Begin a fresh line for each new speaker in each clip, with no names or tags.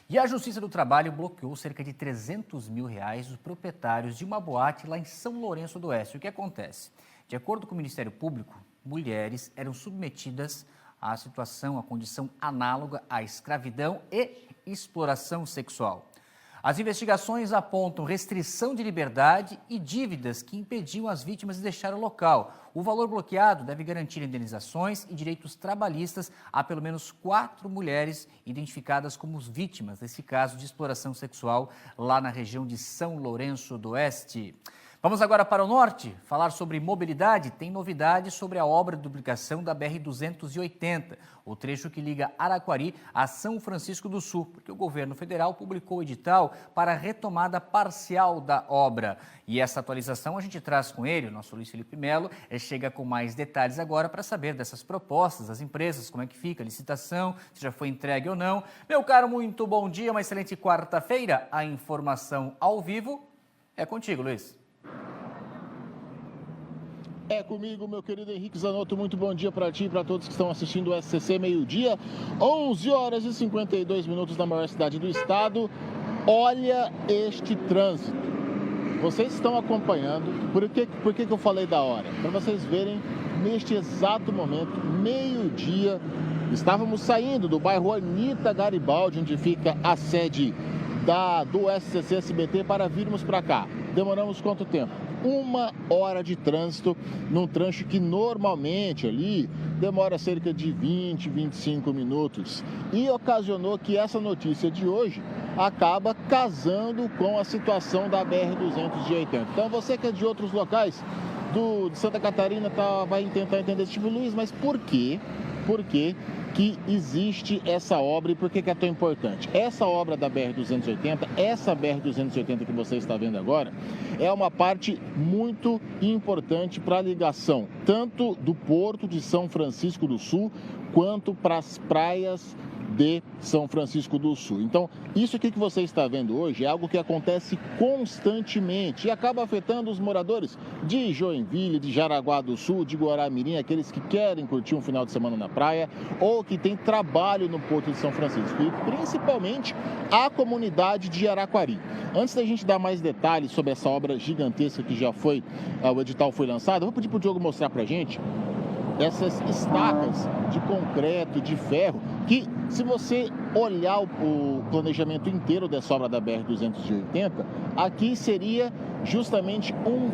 E a Justiça do Trabalho bloqueou cerca de R$ 300 mil dos proprietários de uma boate lá em São Lourenço do Oeste. O que acontece? De acordo com o Ministério Público, mulheres eram submetidas à situação, à condição análoga à escravidão e exploração sexual. As investigações apontam restrição de liberdade e dívidas que impediam as vítimas de deixar o local. O valor bloqueado deve garantir indenizações e direitos trabalhistas a pelo menos 4 mulheres identificadas como vítimas desse caso de exploração sexual lá na região de São Lourenço do Oeste. Vamos agora para o norte, falar sobre mobilidade. Tem novidades sobre a obra de duplicação da BR-280, o trecho que liga Araquari a São Francisco do Sul, porque o governo federal publicou o edital para a retomada parcial da obra. E essa atualização a gente traz com ele, o nosso Luiz Felipe Melo, chega com mais detalhes agora para saber dessas propostas das empresas, como é que fica a licitação, se já foi entregue ou não. Meu caro, muito bom dia, uma excelente quarta-feira. A informação ao vivo é contigo, Luiz.
É comigo, meu querido Henrique Zanotto, muito bom dia para ti e para todos que estão assistindo o SCC Meio-Dia, 11 horas e 52 minutos na maior cidade do estado. Olha este trânsito. Vocês estão acompanhando, por que eu falei da hora? Para vocês verem, neste exato momento, meio-dia, estávamos saindo do bairro Anita Garibaldi, onde fica a sede do SCC SBT, para virmos para cá. Demoramos quanto tempo? 1 hora de trânsito num trecho que normalmente ali demora cerca de 20, 25 minutos. E ocasionou que essa notícia de hoje acaba casando com a situação da BR-280. Então você que é de outros locais de Santa Catarina vai tentar entender esse tipo, Luiz, mas por quê? Por quê que existe essa obra e por que é tão importante? Essa obra da BR-280, essa BR-280 que você está vendo agora, é uma parte muito importante para a ligação, tanto do Porto de São Francisco do Sul, quanto para as praias de São Francisco do Sul. Então, isso aqui que você está vendo hoje é algo que acontece constantemente e acaba afetando os moradores de Joinville, de Jaraguá do Sul, de Guaramirim, aqueles que querem curtir um final de semana na praia ou que têm trabalho no Porto de São Francisco e principalmente a comunidade de Araquari. Antes da gente dar mais detalhes sobre essa obra gigantesca que já foi, o edital foi lançado, eu vou pedir para o Diogo mostrar para a gente essas estacas de concreto, de ferro, que se você olhar o planejamento inteiro dessa obra da BR-280, aqui seria justamente um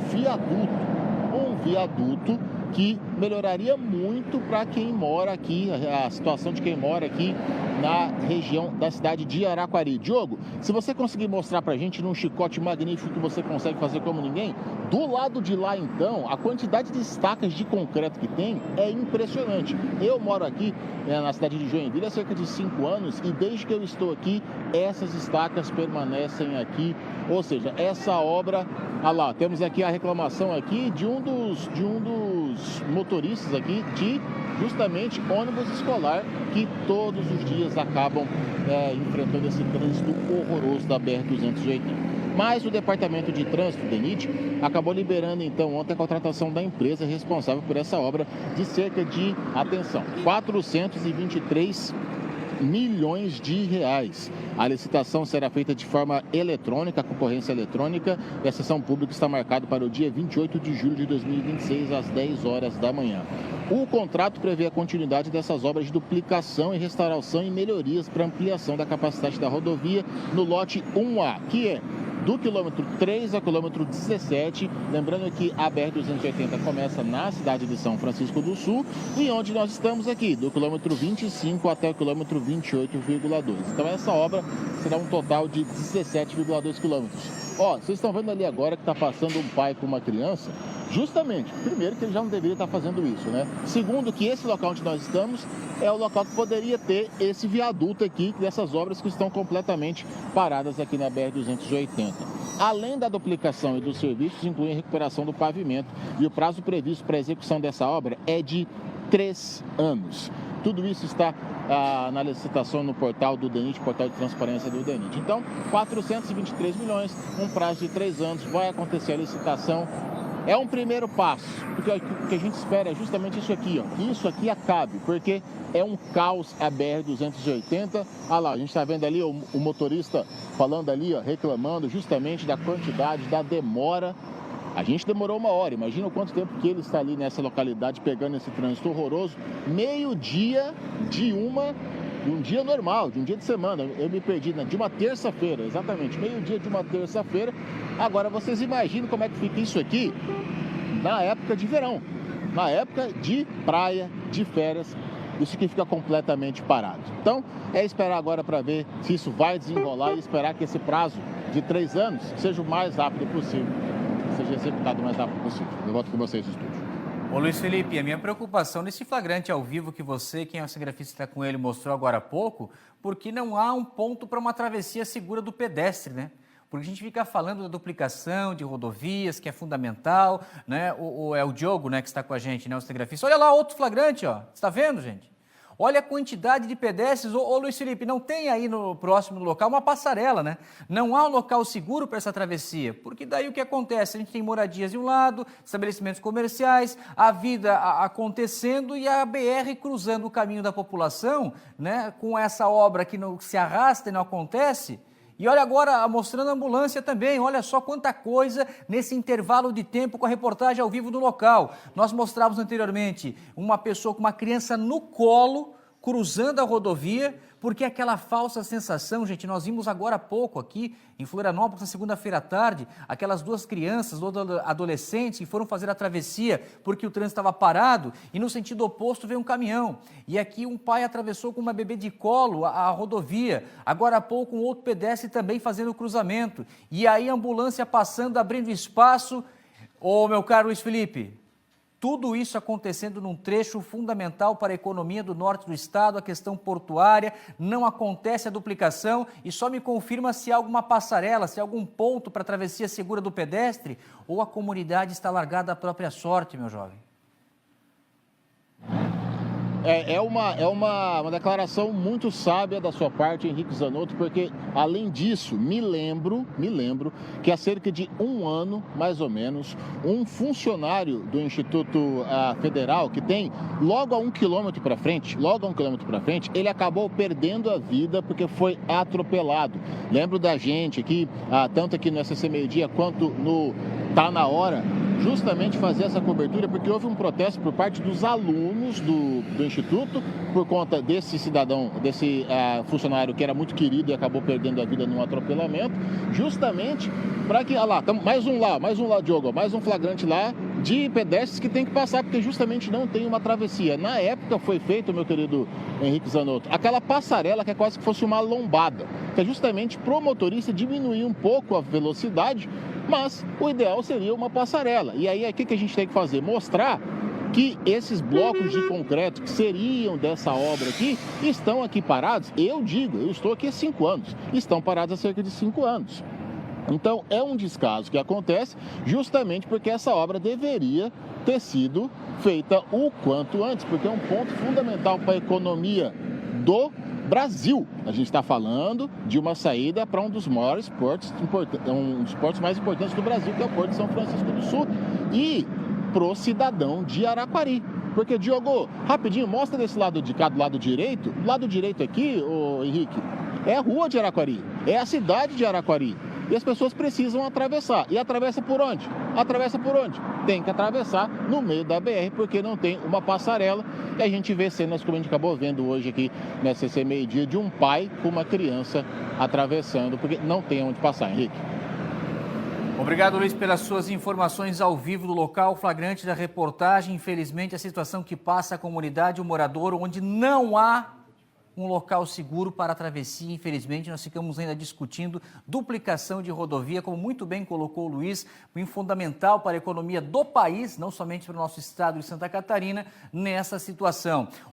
viaduto que melhoraria muito para quem mora aqui, a situação de quem mora aqui na região da cidade de Araquari. Diogo, se você conseguir mostrar para a gente num chicote magnífico que você consegue fazer como ninguém, do lado de lá então, a quantidade de estacas de concreto que tem é impressionante. Eu moro aqui na cidade de Joinville há cerca de 5 anos e desde que eu estou aqui, essas estacas permanecem aqui, ou seja, essa obra, olha lá, temos aqui a reclamação aqui de um dos motoristas aqui de justamente ônibus escolar que todos os dias acabam enfrentando esse trânsito horroroso da BR-280. Mas o Departamento de Trânsito, DENIT, acabou liberando então ontem a contratação da empresa responsável por essa obra de cerca de, atenção, 423 milhões de reais. A licitação será feita de forma eletrônica, a concorrência eletrônica, e a sessão pública está marcada para o dia 28 de julho de 2026, às 10 horas da manhã. O contrato prevê a continuidade dessas obras de duplicação e restauração e melhorias para ampliação da capacidade da rodovia no lote 1A, que é do quilômetro 3 ao quilômetro 17, lembrando que a BR-280 começa na cidade de São Francisco do Sul e onde nós estamos aqui, do quilômetro 25 até o quilômetro 28,2. Então essa obra será um total de 17,2 quilômetros. Ó, vocês estão vendo ali agora que está passando um pai com uma criança, justamente, primeiro que ele já não deveria estar fazendo isso, né? Segundo que esse local onde nós estamos é o local que poderia ter esse viaduto aqui, dessas obras que estão completamente paradas aqui na BR-280. Além da duplicação e dos serviços, inclui a recuperação do pavimento e o prazo previsto para a execução dessa obra é de 3 anos. Tudo isso está na licitação no portal do DENIT, portal de transparência do DENIT. Então, 423 milhões, um prazo de 3 anos, vai acontecer a licitação É um primeiro passo, porque o que a gente espera é justamente isso aqui, ó, que isso aqui acabe, porque é um caos a BR-280. Ah lá, a gente está vendo ali o motorista falando ali, ó, reclamando justamente da quantidade, da demora. A gente demorou 1 hora, imagina o quanto tempo que ele está ali nessa localidade pegando esse trânsito horroroso. Meio-dia de um dia normal, de um dia de semana. Eu me perdi, né? De uma terça-feira, exatamente, meio-dia de uma terça-feira. Agora vocês imaginam como é que fica isso aqui na época de verão, na época de praia, de férias. Isso aqui fica completamente parado. Então, é esperar agora para ver se isso vai desenrolar e esperar que esse prazo de 3 anos seja o mais rápido possível, seja executado o mais rápido possível. Eu volto com vocês no estúdio.
Ô Luiz Felipe, a minha preocupação nesse flagrante ao vivo que você, quem é o cinegrafista está com ele, mostrou agora há pouco, porque não há um ponto para uma travessia segura do pedestre, né? Porque a gente fica falando da duplicação de rodovias, que é fundamental, né? É o Diogo, né, que está com a gente, né, o cinegrafista. Olha lá, outro flagrante, ó. Você está vendo, gente? Olha a quantidade de pedestres. Ô Luiz Felipe, não tem aí no próximo local uma passarela, né? Não há um local seguro para essa travessia, porque daí o que acontece? A gente tem moradias de um lado, estabelecimentos comerciais, a vida acontecendo e a BR cruzando o caminho da população, né? Com essa obra que não se arrasta e não acontece. E olha agora, mostrando a ambulância também, olha só quanta coisa nesse intervalo de tempo com a reportagem ao vivo do local. Nós mostrávamos anteriormente uma pessoa com uma criança no colo, cruzando a rodovia, porque aquela falsa sensação, gente, nós vimos agora há pouco aqui em Florianópolis, na segunda-feira à tarde, aquelas 2 crianças, 2 adolescentes que foram fazer a travessia porque o trânsito estava parado e no sentido oposto veio um caminhão. E aqui um pai atravessou com uma bebê de colo a rodovia, agora há pouco um outro pedestre também fazendo o cruzamento. E aí a ambulância passando, abrindo espaço. Ô, meu caro Luiz Felipe, tudo isso acontecendo num trecho fundamental para a economia do norte do estado, a questão portuária, não acontece a duplicação e só me confirma se há alguma passarela, se há algum ponto para travessia segura do pedestre ou a comunidade está largada à própria sorte, meu jovem.
É uma declaração muito sábia da sua parte, Henrique Zanotto, porque, além disso, me lembro que há cerca de 1 ano, mais ou menos, um funcionário do Instituto Federal, que tem logo a 1 quilômetro para frente, ele acabou perdendo a vida porque foi atropelado. Lembro da gente aqui, tanto aqui no SCC Meio Dia quanto no Tá Na Hora, justamente fazer essa cobertura, porque houve um protesto por parte dos alunos do Instituto, por conta desse cidadão, desse funcionário que era muito querido e acabou perdendo a vida num atropelamento, justamente para que, mais um lá, Diogo, mais um flagrante lá de pedestres que tem que passar, porque justamente não tem uma travessia. Na época foi feito, meu querido Henrique Zanotto, aquela passarela que é quase que fosse uma lombada, que é justamente para o motorista diminuir um pouco a velocidade, mas o ideal seria uma passarela. E aí, o que a gente tem que fazer? Mostrar que esses blocos de concreto que seriam dessa obra aqui, estão aqui parados. Eu estou aqui há 5 anos, estão parados há cerca de 5 anos. Então, é um descaso que acontece justamente porque essa obra deveria ter sido feita o quanto antes, porque é um ponto fundamental para a economia do Brasil. A gente está falando de uma saída para um dos maiores portos, um dos portos mais importantes do Brasil, que é o Porto de São Francisco do Sul, e pro cidadão de Araquari. Porque, Diogo, rapidinho, mostra desse lado de cá, do lado direito. Do lado direito aqui, ô Henrique, é a rua de Araquari, é a cidade de Araquari. E as pessoas precisam atravessar. E atravessa por onde? Tem que atravessar no meio da BR, porque não tem uma passarela. E a gente vê cenas, como a gente acabou vendo hoje aqui na SCC Meio Dia, de um pai com uma criança atravessando, porque não tem onde passar, Henrique.
Obrigado, Luiz, pelas suas informações ao vivo do local, flagrante da reportagem. Infelizmente, a situação que passa a comunidade, o morador, onde não há um local seguro para a travessia. Infelizmente, nós ficamos ainda discutindo duplicação de rodovia, como muito bem colocou o Luiz, fundamental para a economia do país, não somente para o nosso estado de Santa Catarina, nessa situação.